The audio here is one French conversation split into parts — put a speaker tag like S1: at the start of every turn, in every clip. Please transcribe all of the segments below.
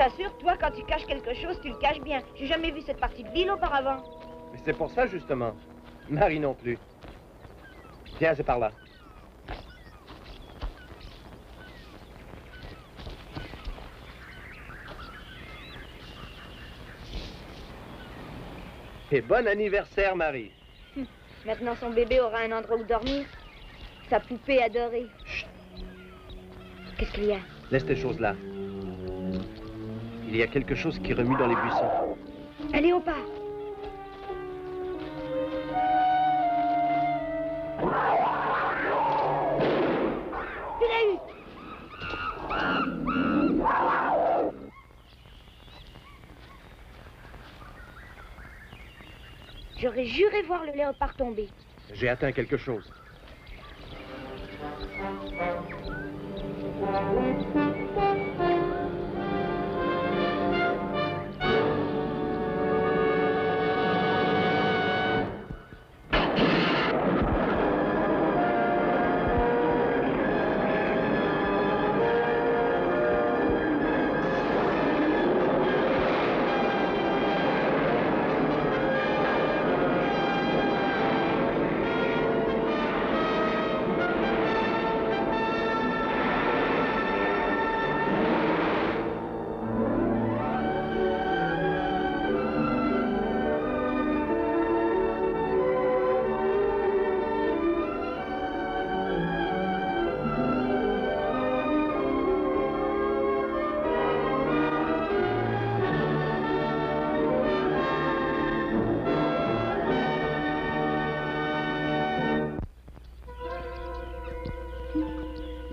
S1: t'assure, toi, quand tu caches quelque chose, tu le caches bien. J'ai jamais vu cette partie de l'île auparavant.
S2: Mais c'est pour ça, justement. Marie non plus. Viens, c'est par là. Et bon anniversaire, Marie.
S1: Maintenant, son bébé aura un endroit où dormir. Sa poupée adorée.
S2: Chut.
S1: Qu'est-ce qu'il y a?
S2: Laisse tes choses là. Il y a quelque chose qui remue dans les buissons.
S1: Un léopard. Tu l'as eu. J'aurais juré voir le léopard tomber.
S2: J'ai atteint quelque chose.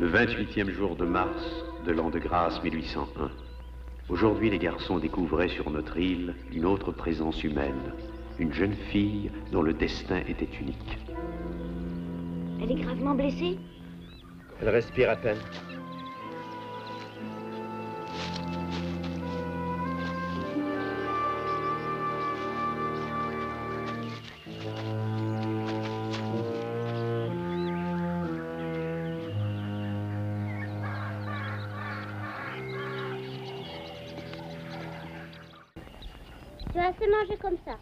S3: Le 28e jour de mars de l'an de grâce 1801. Aujourd'hui, les garçons découvraient sur notre île une autre présence humaine, une jeune fille dont le destin était unique.
S1: Elle est gravement blessée?
S2: Elle respire à peine.
S4: Tu vas assez manger comme ça.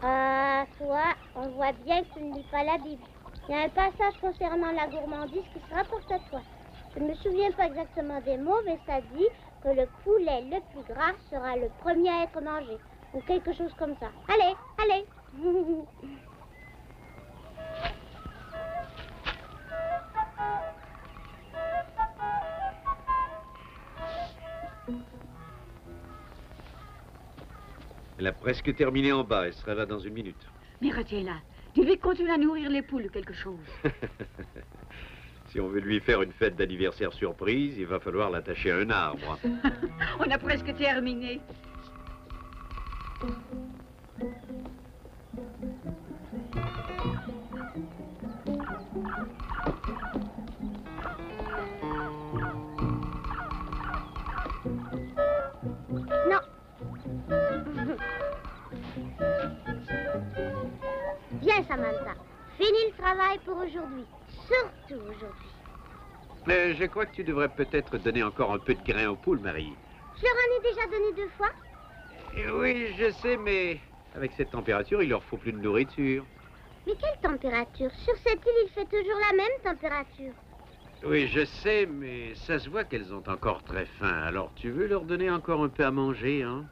S4: Ah, toi, on voit bien que tu ne lis pas la Bible. Il y a un passage concernant la gourmandise qui se rapporte à toi. Je ne me souviens pas exactement des mots, mais ça dit que le poulet le plus gras sera le premier à être mangé. Ou quelque chose comme ça. Allez, allez.
S3: Elle a presque terminé en bas, elle sera là dans une minute.
S5: Mais retiens-la. Dis-lui de continuer à nourrir les poules ou quelque chose.
S3: Si on veut lui faire une fête d'anniversaire surprise, il va falloir l'attacher à un arbre.
S5: On a presque terminé.
S4: Non. Viens, Samantha. Fini le travail pour aujourd'hui. Surtout aujourd'hui.
S3: Mais je crois que tu devrais peut-être donner encore un peu de grain aux poules, Marie.
S4: Je leur en ai déjà donné 2 fois.
S3: Oui, je sais, mais avec cette température, il leur faut plus de nourriture.
S4: Mais quelle température? Sur cette île, il fait toujours la même température.
S3: Oui, je sais, mais ça se voit qu'elles ont encore très faim. Alors, tu veux leur donner encore un peu à manger, hein?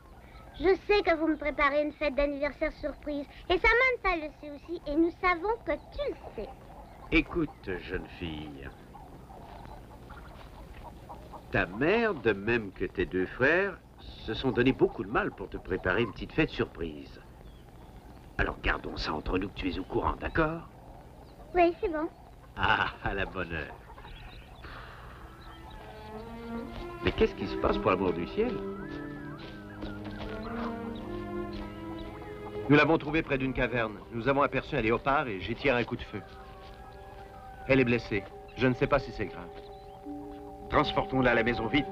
S4: Je sais que vous me préparez une fête d'anniversaire surprise. Et Samantha le sait aussi. Et nous savons que tu le sais.
S3: Écoute, jeune fille. Ta mère, de même que tes 2 frères, se sont donné beaucoup de mal pour te préparer une petite fête surprise. Alors gardons ça entre nous que tu es au courant, d'accord?
S4: Oui, c'est bon.
S3: Ah, à la bonne heure. Mais qu'est-ce qui se passe pour l'amour du ciel?
S2: Nous l'avons trouvée près d'une caverne. Nous avons aperçu un léopard et j'ai tiré un coup de feu. Elle est blessée. Je ne sais pas si c'est grave.
S3: Transportons-la à la maison vite.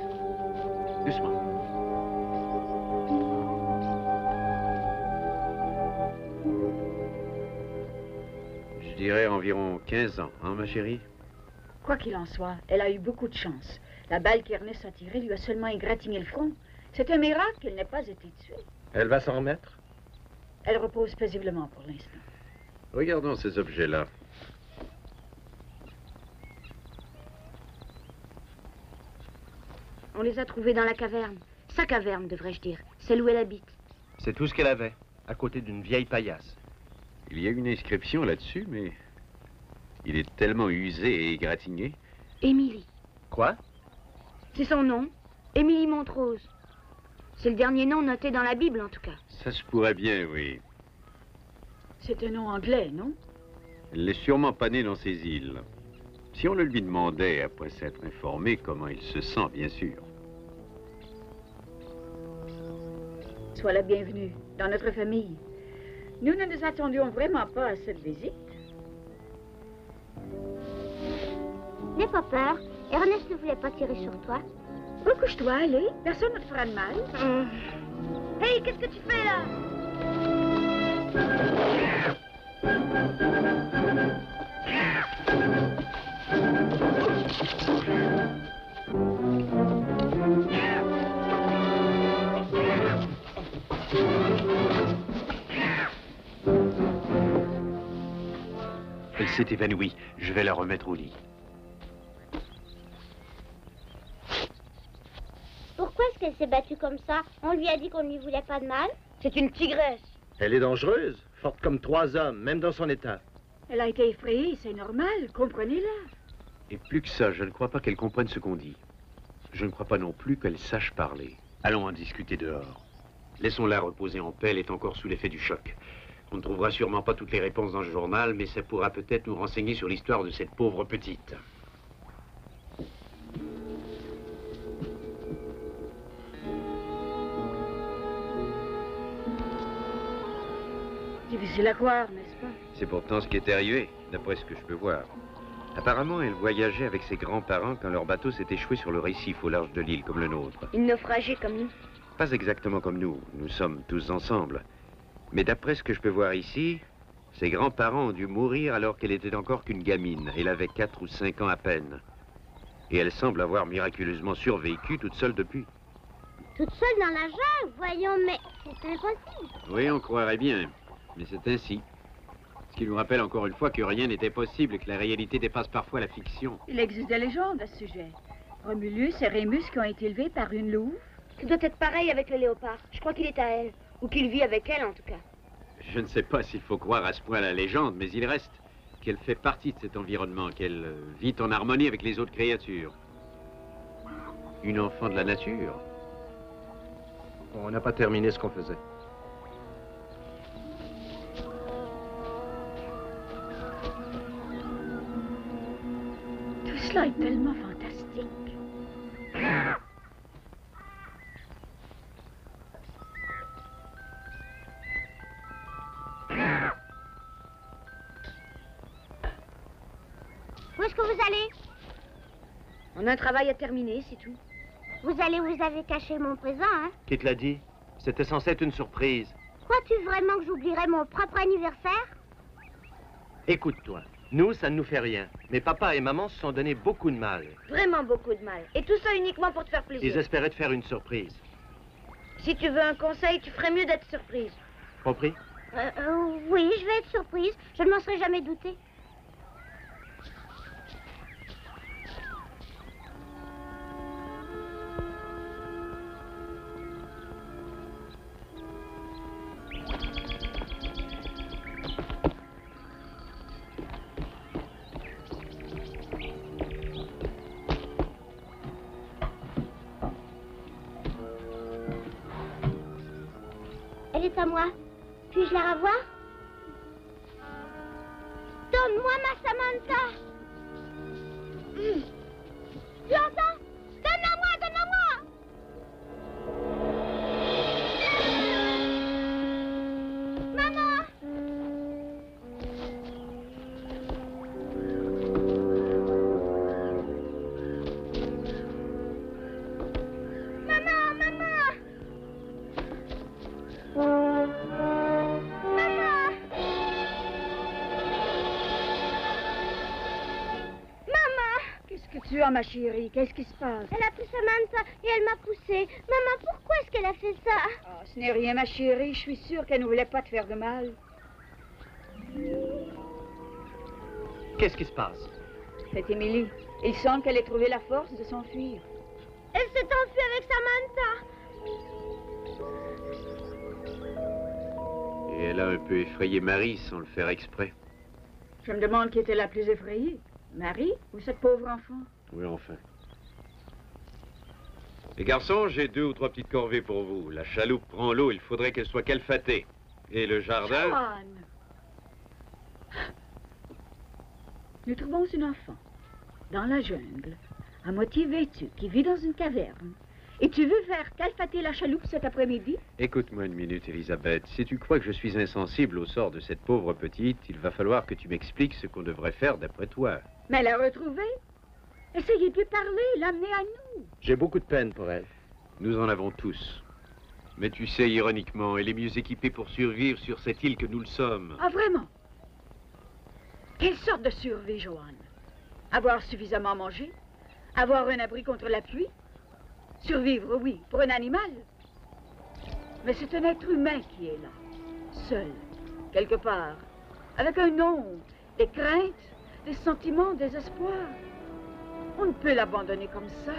S3: Doucement. Je dirais environ 15 ans, hein, ma chérie?
S5: Quoi qu'il en soit, elle a eu beaucoup de chance. La balle qu'Ernest a tirée lui a seulement égratigné le front. C'est un miracle qu'elle n'ait pas été tuée.
S2: Elle va s'en remettre?
S5: Elle repose paisiblement pour l'instant.
S3: Regardons ces objets-là.
S1: On les a trouvés dans la caverne. Sa caverne, devrais-je dire. Celle où elle habite.
S2: C'est tout ce qu'elle avait, à côté d'une vieille paillasse.
S3: Il y a une inscription là-dessus, mais il est tellement usé et égratigné.
S1: Émilie.
S2: Quoi?
S1: C'est son nom. Émilie Montrose. C'est le dernier nom noté dans la Bible, en tout cas.
S3: Ça se pourrait bien, oui.
S5: C'est un nom anglais, non?
S3: Elle n'est sûrement pas née dans ces îles. Si on le lui demandait, après s'être informé, comment il se sent, bien sûr.
S5: Sois la bienvenue dans notre famille. Nous ne nous attendions vraiment pas à cette visite.
S4: N'aie pas peur. Ernest ne voulait pas tirer sur toi.
S5: Recouche-toi, allez. Personne ne te fera de mal.
S1: Hey, qu'est-ce que tu fais là?
S3: Elle s'est évanouie. Je vais la remettre au lit.
S4: Pourquoi est-ce qu'elle s'est battue comme ça? On lui a dit qu'on ne lui voulait pas de mal.
S1: C'est une tigresse.
S2: Elle est dangereuse, forte comme 3 hommes, même dans son état.
S5: Elle a été effrayée, c'est normal. Comprenez-la.
S3: Et plus que ça, je ne crois pas qu'elle comprenne ce qu'on dit. Je ne crois pas non plus qu'elle sache parler. Allons en discuter dehors. Laissons-la reposer en paix, elle est encore sous l'effet du choc. On ne trouvera sûrement pas toutes les réponses dans le journal, mais ça pourra peut-être nous renseigner sur l'histoire de cette pauvre petite.
S5: Difficile à croire, n'est-ce pas?
S3: C'est pourtant ce qui est arrivé, d'après ce que je peux voir. Apparemment, elle voyageait avec ses grands-parents quand leur bateau s'est échoué sur le récif au large de l'île, comme le nôtre.
S1: Une naufragée comme nous.
S3: Pas exactement comme nous sommes tous ensemble. Mais d'après ce que je peux voir ici, ses grands-parents ont dû mourir alors qu'elle était encore qu'une gamine. Elle avait 4 ou 5 ans à peine. Et elle semble avoir miraculeusement survécu toute seule depuis.
S4: Toute seule dans la jungle, voyons, mais c'est impossible.
S3: Oui, on croirait bien, mais c'est ainsi. Ce qui nous rappelle encore une fois que rien n'était possible et que la réalité dépasse parfois la fiction.
S5: Il existe des légendes à ce sujet. Romulus et Rémus qui ont été élevés par une louve.
S1: Ça doit être pareil avec le léopard. Je crois qu'il est à elle. Ou qu'il vit avec elle, en tout cas.
S3: Je ne sais pas s'il faut croire à ce point la légende, mais il reste qu'elle fait partie de cet environnement, qu'elle vit en harmonie avec les autres créatures. Une enfant de la nature.
S2: On n'a pas terminé ce qu'on faisait.
S5: Tout cela est tellement fantastique.
S4: Où est-ce que vous allez?
S1: On a un travail à terminer, c'est tout.
S4: Vous avez caché mon présent, hein?
S2: Qui te l'a dit? C'était censé être une surprise.
S4: Crois-tu vraiment que j'oublierai mon propre anniversaire?
S2: Écoute-toi, nous, ça ne nous fait rien. Mais papa et maman se sont donné beaucoup de mal.
S1: Vraiment beaucoup de mal. Et tout ça uniquement pour te faire plaisir.
S2: Ils espéraient te faire une surprise.
S1: Si tu veux un conseil, tu ferais mieux d'être surprise.
S2: Compris?
S4: Oui, je vais être surprise. Je ne m'en serais jamais douté. Elle est à moi. Puis-je la revoir? Donne-moi ma Samantha. Tu entends? Donne-la-moi, donne-la-moi. Maman. Maman, maman. Maman! Maman!
S5: sûr, ma chérie. Qu'est-ce qui se passe?
S4: Elle a pris Samantha et elle m'a poussée. Maman, pourquoi est-ce qu'elle a fait ça?
S5: Oh, ce n'est rien, ma chérie. Je suis sûre qu'elle ne voulait pas te faire de mal.
S2: Qu'est-ce qui se passe?
S5: C'est Émilie. Il semble qu'elle ait trouvé la force de s'enfuir.
S4: Elle s'est enfuie avec Samantha.
S3: Et elle a un peu effrayé Marie sans le faire exprès.
S5: Je me demande qui était la plus effrayée. Marie ou cette pauvre enfant?
S3: Oui, enfin.
S6: Les garçons, j'ai 2 ou 3 petites corvées pour vous. La chaloupe prend l'eau, il faudrait qu'elle soit calfatée. Et le jardin...
S5: Joanne! Nous trouvons une enfant, dans la jungle, à moitié vêtue, qui vit dans une caverne. Et tu veux faire calfater la chaloupe cet après-midi?
S3: Écoute-moi une minute, Elisabeth. Si tu crois que je suis insensible au sort de cette pauvre petite, il va falloir que tu m'expliques ce qu'on devrait faire d'après toi.
S5: Mais la retrouver? Essayez de lui parler, l'amener à nous.
S2: J'ai beaucoup de peine pour elle.
S3: Nous en avons tous. Mais tu sais, ironiquement, elle est mieux équipée pour survivre sur cette île que nous le sommes.
S5: Ah, vraiment? Quelle sorte de survie, Joanne? Avoir suffisamment mangé? Avoir un abri contre la pluie? Survivre, oui, pour un animal. Mais c'est un être humain qui est là, seul, quelque part, avec un nom, des craintes, des sentiments, des espoirs. On ne peut l'abandonner comme ça.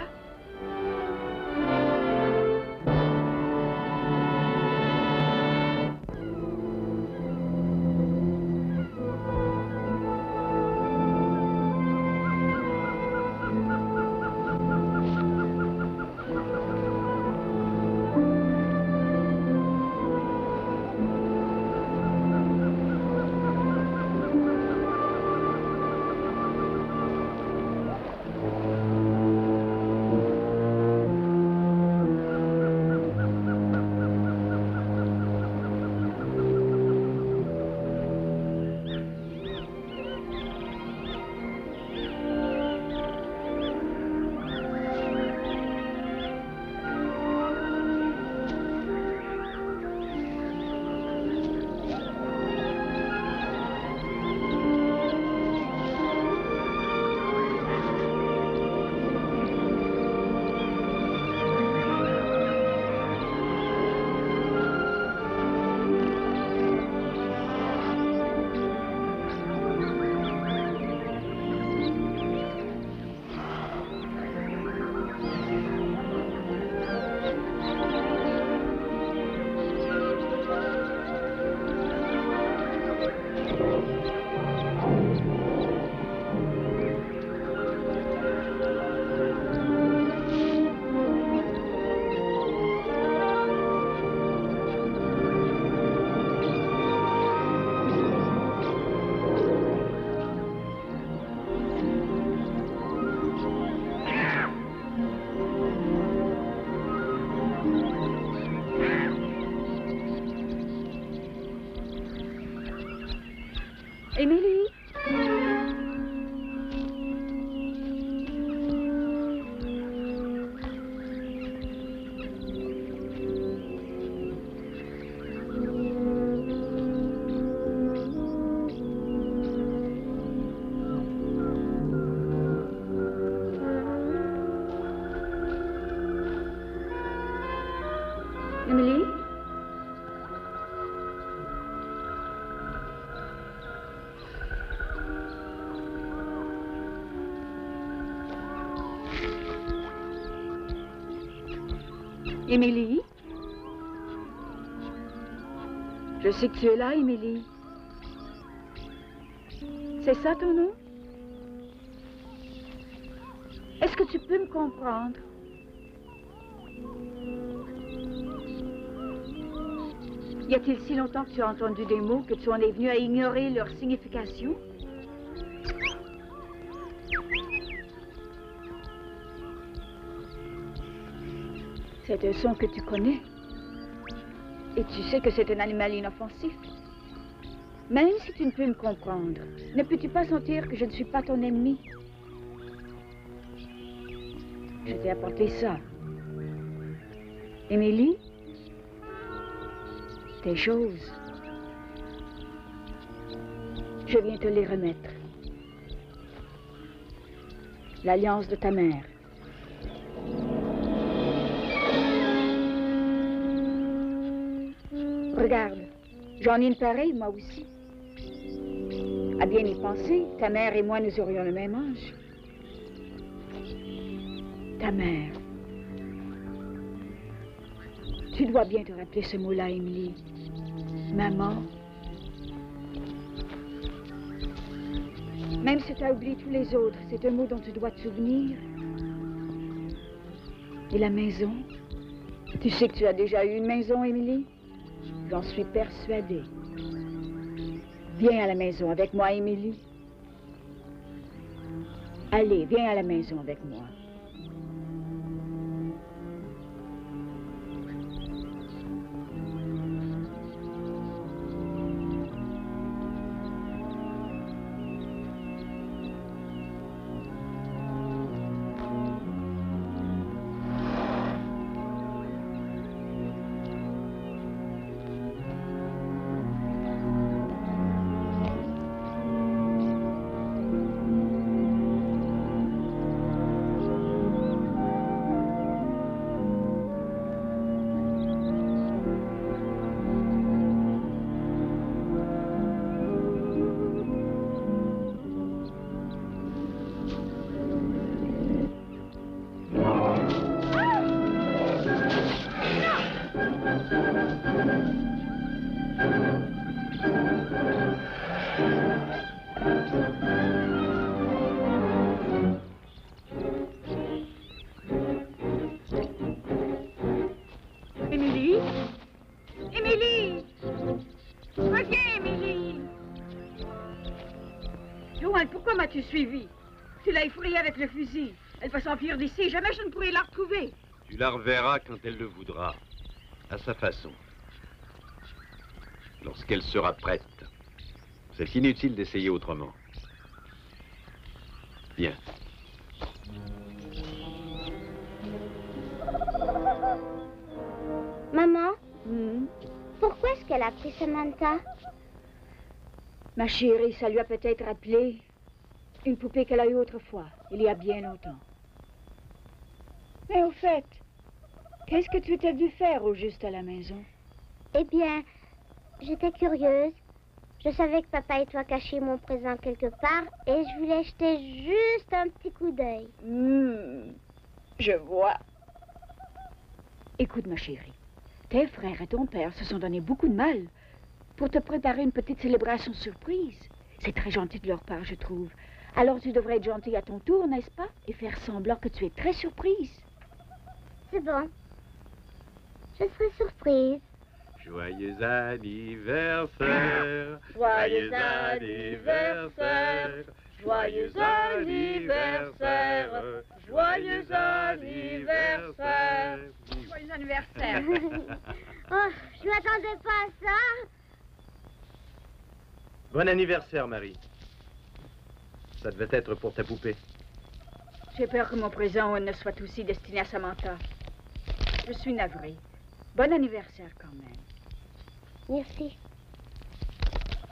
S5: Émilie? Émilie? Émilie? Je sais que tu es là, Émilie. C'est ça ton nom? Est-ce que tu peux me comprendre? Y a-t-il si longtemps que tu as entendu des mots que tu en es venu à ignorer leur signification? C'est un son que tu connais. Et tu sais que c'est un animal inoffensif. Même si tu ne peux me comprendre, ne peux-tu pas sentir que je ne suis pas ton ennemi? Je t'ai apporté ça. Émilie? Tes choses. Je viens te les remettre. l'alliance de ta mère. Regarde, j'en ai une pareille, moi aussi. À bien y penser, ta mère et moi, nous aurions le même âge. Ta mère. Tu dois bien te rappeler ce mot-là, Émilie. Maman. Même si tu as oublié tous les autres, c'est un mot dont tu dois te souvenir. Et la maison? Tu sais que tu as déjà eu une maison, Émilie? J'en suis persuadée. Viens à la maison avec moi, Émilie. Allez, viens à la maison avec moi. Émilie? Émilie! Reviens, Émilie! Joanne, pourquoi m'as-tu suivi? Tu l'as effrayée avec le fusil. Elle va s'enfuir d'ici. Jamais je ne pourrai la retrouver.
S6: Tu la reverras quand elle le voudra, à sa façon. Lorsqu'elle sera prête. C'est inutile d'essayer autrement. Viens.
S4: Maman, pourquoi est-ce qu'elle a pris Samantha?
S5: Ma chérie, ça lui a peut-être rappelé une poupée qu'elle a eue autrefois, il y a bien longtemps. Mais au fait, qu'est-ce que tu t'es dû faire au juste à la maison?
S4: Eh bien, j'étais curieuse. Je savais que papa et toi cachiez mon présent quelque part et je voulais jeter juste un petit coup d'œil.
S5: Je vois. Écoute, ma chérie, tes frères et ton père se sont donné beaucoup de mal pour te préparer une petite célébration surprise. C'est très gentil de leur part, je trouve. Alors tu devrais être gentille à ton tour, n'est-ce pas? Et faire semblant que tu es très surprise.
S4: C'est bon. Je serai surprise.
S6: Joyeux anniversaire,
S5: Joyeux anniversaire, joyeux anniversaire, joyeux anniversaire. Joyeux anniversaire.
S4: Oh, je m'attendais pas à ça.
S2: Bon anniversaire, Marie. Ça devait être pour ta poupée.
S5: J'ai peur que mon présent ne soit aussi destiné à Samantha. Je suis navrée. Bon anniversaire quand même.
S4: Merci.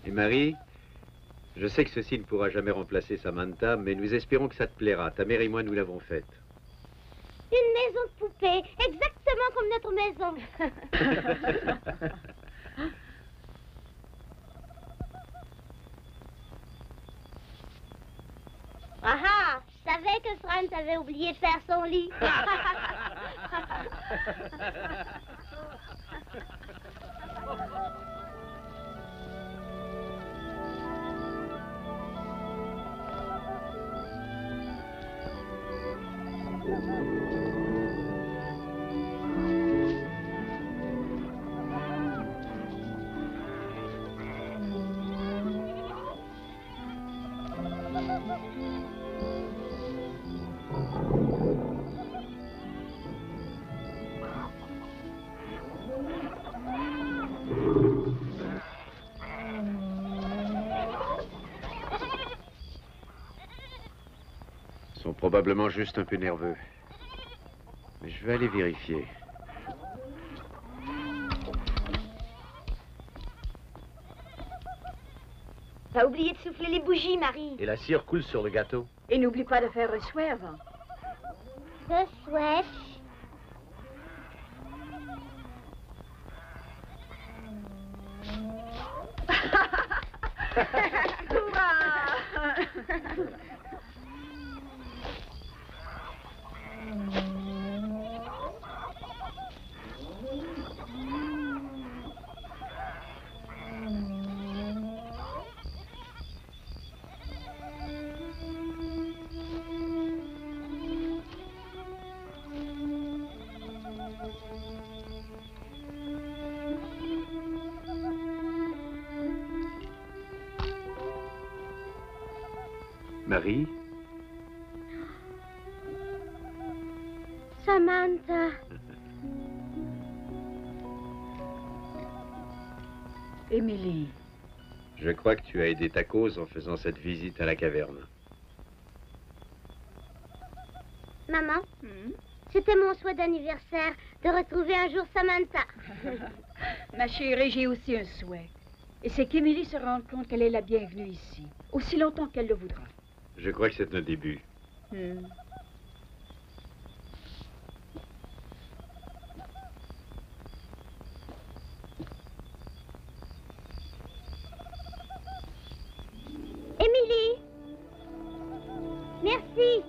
S6: Et Marie, je sais que ceci ne pourra jamais remplacer Samantha, mais nous espérons que ça te plaira. Ta mère et moi, nous l'avons faite.
S4: Une maison de poupée, exactement comme notre maison. Ah ah, je savais que Franz avait oublié de faire son lit.
S6: Ils sont probablement juste un peu nerveux. Mais je vais aller vérifier.
S1: T'as oublié de souffler les bougies, Marie.
S2: Et la cire coule sur le gâteau.
S5: Et n'oublie pas de faire un souhait avant.
S4: Je souhaite.
S3: Marie,
S4: Samantha.
S5: Émilie.
S6: Je crois que tu as aidé ta cause en faisant cette visite à la caverne.
S4: Maman, c'était mon souhait d'anniversaire de retrouver un jour Samantha.
S5: Ma chérie, j'ai aussi un souhait. Et c'est qu'Émilie se rende compte qu'elle est la bienvenue ici, aussi longtemps qu'elle le voudra.
S6: Je crois que c'est un début.
S4: Émilie, merci.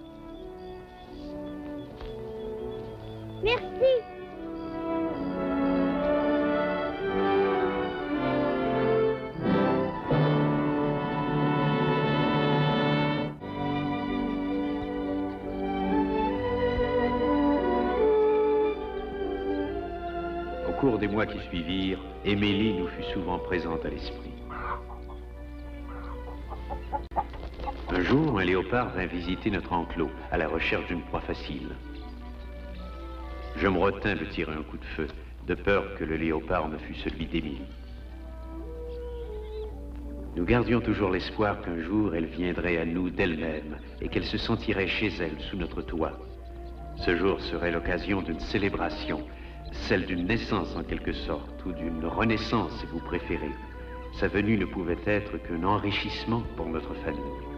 S4: Merci.
S3: au cours des mois qui suivirent, Émilie nous fut souvent présente à l'esprit. Un jour, un léopard vint visiter notre enclos à la recherche d'une proie facile. Je me retins de tirer un coup de feu, de peur que le léopard ne fût celui d'Émilie. Nous gardions toujours l'espoir qu'un jour elle viendrait à nous d'elle-même et qu'elle se sentirait chez elle sous notre toit. Ce jour serait l'occasion d'une célébration, celle d'une naissance en quelque sorte, ou d'une renaissance si vous préférez. Sa venue ne pouvait être qu'un enrichissement pour notre famille.